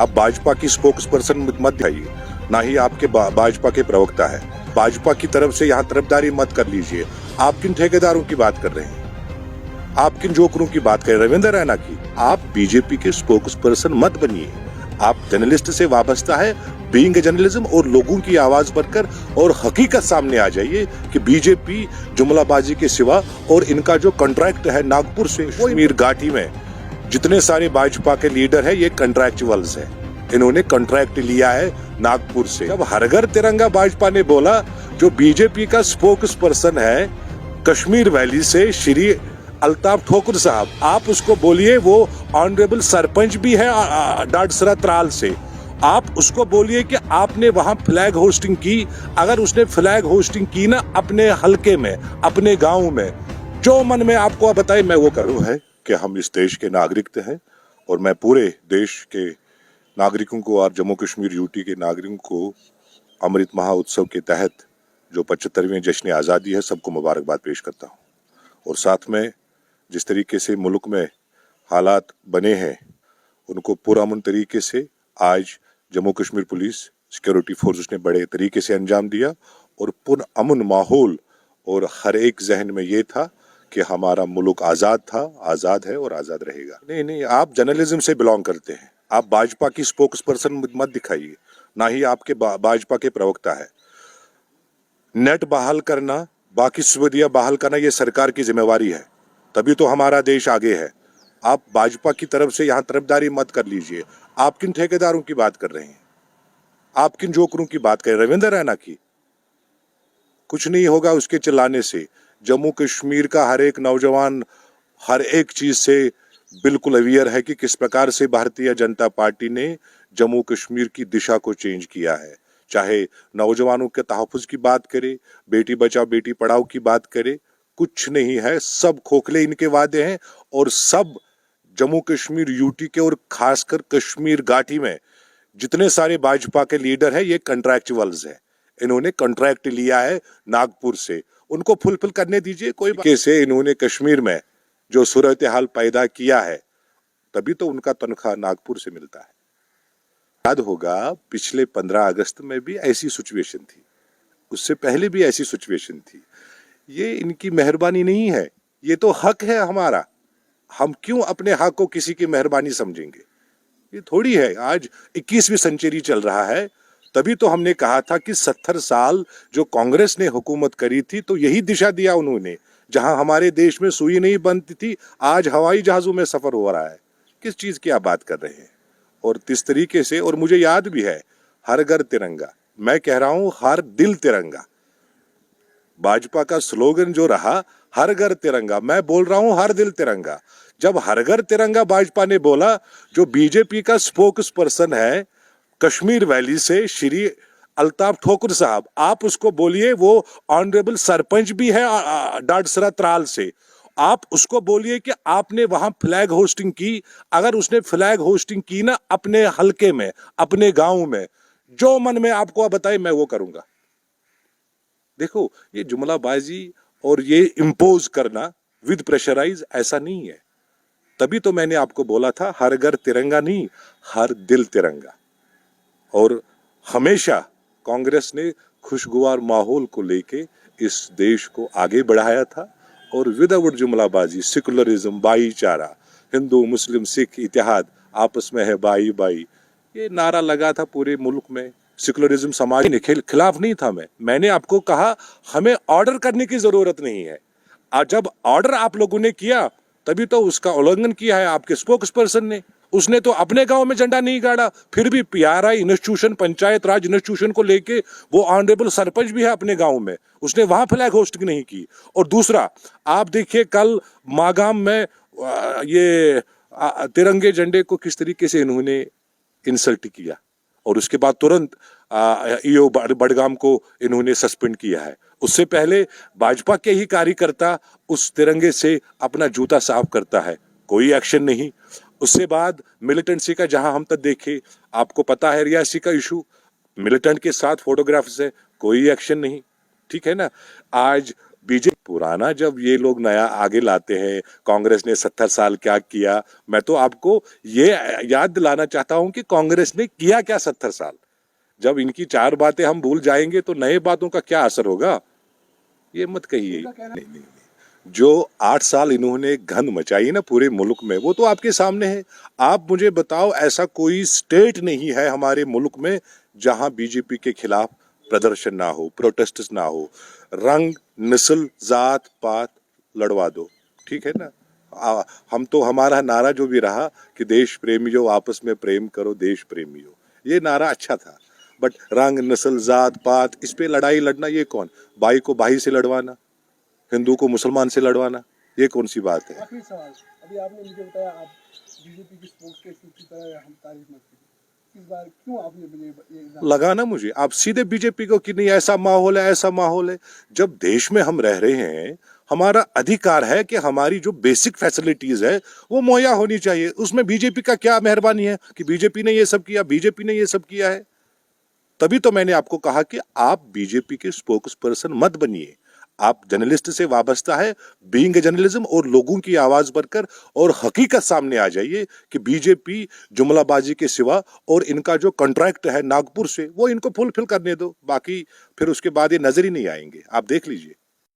आप भाजपा की spokes person मत दिखाइए, ना ही आपके भाजपा के प्रवक्ता है। भाजपा की तरफ से यहाँ तरफदारी मत कर लीजिए। आप किन ठेकेदारों की बात कर रहे हैं? आप किन जोकरों की बात कर रहे हैं? रविंद्र रैना की। आप बीजेपी के स्पोक्स पर्सन मत बनिए। आप जर्नलिस्ट से वाबस्ता है, बीइंग ए जर्नलिज्म, और लोगों की आवाज बनकर और हकीकत सामने आ जाइए कि बीजेपी जुमलाबाजी के सिवा और इनका जो कॉन्ट्रैक्ट है नागपुर से कश्मीर घाटी में जितने सारे भाजपा के लीडर है, ये कॉन्ट्रैक्चुअल्स है। इन्होंने कॉन्ट्रैक्ट लिया है नागपुर से। जब हर घर तिरंगा भाजपा ने बोला, जो बीजेपी का स्पोक्स पर्सन है कश्मीर वैली से श्री अल्ताफ ठोकुर साहब, आप उसको बोलिए, वो ऑनरेबल सरपंच भी है डाडसरा त्राल से। आप उसको बोलिए कि आपने वहां फ्लैग होस्टिंग की। अगर उसने फ्लैग होस्टिंग की ना अपने हलके में, अपने गांव में, जो मन में आपको बताए मैं वो करूं। है कि हम इस देश के नागरिक हैं और मैं पूरे देश के नागरिकों को और जम्मू कश्मीर यूटी के नागरिकों को अमृत महोत्सव के तहत जो 75वें जश्न आज़ादी है, सबको मुबारकबाद पेश करता हूँ। और साथ में जिस तरीके से मुल्क में हालात बने हैं, उनको पुरअमन तरीके से आज Jammu Kashmir police security force ने बड़े तरीके से अंजाम दिया और पुरअमन माहौल, और हर एक जहन में ये था कि हमारा मुल्क आज़ाद था, आज़ाद है और आज़ाद रहेगा। नहीं, आप जर्नलिज्म से बिलोंग करते हैं। आप भाजपा की स्पोक्स पर्सन मत दिखाइए, ना ही आपके भाजपा के प्रवक्ता है। नेट बहाल करना, बाकी सुविधाएं बहाल करना, ये सरकार की जिम्मेवारी है, तभी तो हमारा देश आगे है। आप भाजपा की तरफ से यहाँ तरफदारी मत कर लीजिए। आप किन ठेकेदारों की बात कर रहे हैं? आप किन जोकरों की बात कर रहे हैं? रविंद्र रैना की। कुछ नहीं होगा उसके चिल्लाने से। जम्मू कश्मीर का हर एक नौजवान हर एक चीज से बिल्कुल अवेयर है कि किस प्रकार से भारतीय जनता पार्टी ने जम्मू कश्मीर की दिशा को चेंज किया है। चाहे नौजवानों के तहफ़्फ़ुज़ की बात करे, बेटी बचाओ बेटी पढ़ाओ की बात करे, कुछ नहीं है, सब खोखले इनके वादे हैं। और सब जम्मू कश्मीर यूटी के और खासकर कश्मीर घाटी में जितने सारे भाजपा के लीडर हैं, ये कॉन्ट्रैक्चुअल्स हैं। इन्होंने कॉन्ट्रैक्ट लिया है नागपुर से, उनको फुलफिल करने दीजिए। कोई कैसे इन्होंने कश्मीर में जो सूरत हाल पैदा किया है, तभी तो उनका तनख्वाह नागपुर से मिलता है। याद होगा पिछले 15 अगस्त में भी ऐसी सिचुएशन थी, उससे पहले भी ऐसी सिचुएशन थी। ये इनकी मेहरबानी नहीं है, ये तो हक है हमारा। हम क्यों अपने हक को किसी की मेहरबानी समझेंगे? ये थोड़ी है। आज 21वीं सेंचुरी चल रहा है, तभी तो हमने कहा था कि 70 साल जो कांग्रेस ने हुकूमत करी थी, तो यही दिशा दिया उन्होंने। जहां हमारे देश में सुई नहीं बनती थी, आज हवाई जहाजों में सफर हो रहा है। किस चीज की आप बात कर रहे हैं? और किस तरीके से, और मुझे याद भी है, हर घर तिरंगा, मैं कह रहा हूं हर दिल तिरंगा। भाजपा का स्लोगन जो रहा हर घर तिरंगा, मैं बोल रहा हूं हर दिल तिरंगा। जब हर घर तिरंगा भाजपा ने बोला, जो बीजेपी का स्पोक्स पर्सन है कश्मीर वैली से श्री अल्ताफ ठोकुर साहब, आप उसको बोलिए, वो ऑनरेबल सरपंच भी है डाडसरा त्राल से। आप उसको बोलिए कि आपने वहां फ्लैग होस्टिंग की। अगर उसने फ्लैग होस्टिंग की ना अपने हलके में, अपने गांव में, जो मन में आपको बताए मैं वो करूंगा। देखो, ये जुमलाबाजी और ये इम्पोज करना विद प्रेशराइज ऐसा नहीं है। तभी तो मैंने आपको बोला था हर घर तिरंगा नहीं, हर दिल तिरंगा। और हमेशा कांग्रेस ने खुशगवार माहौल को लेके इस देश को आगे बढ़ाया था, और विदाउट जुमलाबाजी, सेकुलरिज्म, भाईचारा, हिंदू मुस्लिम सिख इतिहाद, आपस में है भाई भाई, ये नारा लगा था पूरे मुल्क में। सेकुलरिज्म समाज के खिलाफ नहीं था। मैंने आपको कहा हमें ऑर्डर करने की जरूरत नहीं है। आज जब ऑर्डर आप लोगों ने किया, तभी तो उसका उल्लंघन किया है आपके स्पोक्स पर्सन ने। उसने तो अपने गांव में झंडा नहीं गाड़ा, फिर भी पीआरआई इंस्टीट्यूशन, पंचायत राज इंस्टीट्यूशन को लेके वो ऑनरेबल सरपंच भी है अपने गांव में, उसने वहां फ्लैग होस्टिंग नहीं की। और दूसरा, आप देखिए कल मागाम में ये तिरंगे झंडे को किस तरीके से इन्होंने इंसल्ट किया, और उसके बाद तुरंत ईओ बडगाम को इन्होंने सस्पेंड किया है। उससे पहले भाजपा के ही कार्यकर्ता उस तिरंगे से अपना जूता साफ करता है, कोई एक्शन नहीं। उससे बाद मिलिटेंसी का जहां हम तक देखे, आपको पता है रियासी का इशू, मिलिटेंट के साथ फोटोग्राफ्स है, कोई एक्शन नहीं। ठीक है ना। आज बीजेपी पुराना जब ये लोग नया आगे लाते हैं, कांग्रेस ने 70 साल क्या किया, मैं तो आपको ये याद दिलाना चाहता हूं कि कांग्रेस ने किया क्या 70 साल। जब इनकी 4 बातें हम भूल जाएंगे तो नए बातों का क्या असर होगा, ये मत कहिए। नहीं, जो 8 साल इन्होंने गंध मचाई ना पूरे मुल्क में, वो तो आपके सामने है। आप मुझे बताओ, ऐसा कोई स्टेट नहीं है हमारे मुल्क में जहां बीजेपी के खिलाफ प्रदर्शन ना हो, प्रोटेस्ट ना हो। रंग, नस्ल, जात पात लड़वा दो, ठीक है ना। हम तो, हमारा नारा जो भी रहा कि देश प्रेमियों आपस में प्रेम करो, देश प्रेमियों, ये नारा अच्छा था। बट रंग, नस्ल, जात पात, इस पे लड़ाई लड़ना, ये कौन, भाई को भाई से लड़वाना, हिंदू को मुसलमान से लड़वाना, ये कौन सी बात है। आखिरी सवाल, अभी आपने मुझे बताया आप बीजेपी की स्पोक्सपर्सन की तरह हम तारीफ मत कीजिए, इस बार क्यों आपने मुझे ये लगा ना मुझे, आप सीधे बीजेपी को कि नहीं ऐसा माहौल है, ऐसा माहौल है। जब देश में हम रह रहे हैं, हमारा अधिकार है कि हमारी जो बेसिक फैसिलिटीज है वो मुहैया होनी चाहिए। उसमें बीजेपी का क्या मेहरबानी है कि बीजेपी ने ये सब किया, बीजेपी ने ये सब किया है। तभी तो मैंने आपको कहा कि आप बीजेपी के स्पोक्स पर्सन मत बनिए। आप जर्नलिस्ट से वाबस्ता है, बीइंग ए जर्नलिज्म, और लोगों की आवाज बनकर और हकीकत सामने आ जाइए कि बीजेपी जुमलाबाजी के सिवा और इनका जो कॉन्ट्रैक्ट है नागपुर से, वो इनको फुलफिल करने दो। बाकी फिर उसके बाद ये नजर ही नहीं आएंगे, आप देख लीजिए।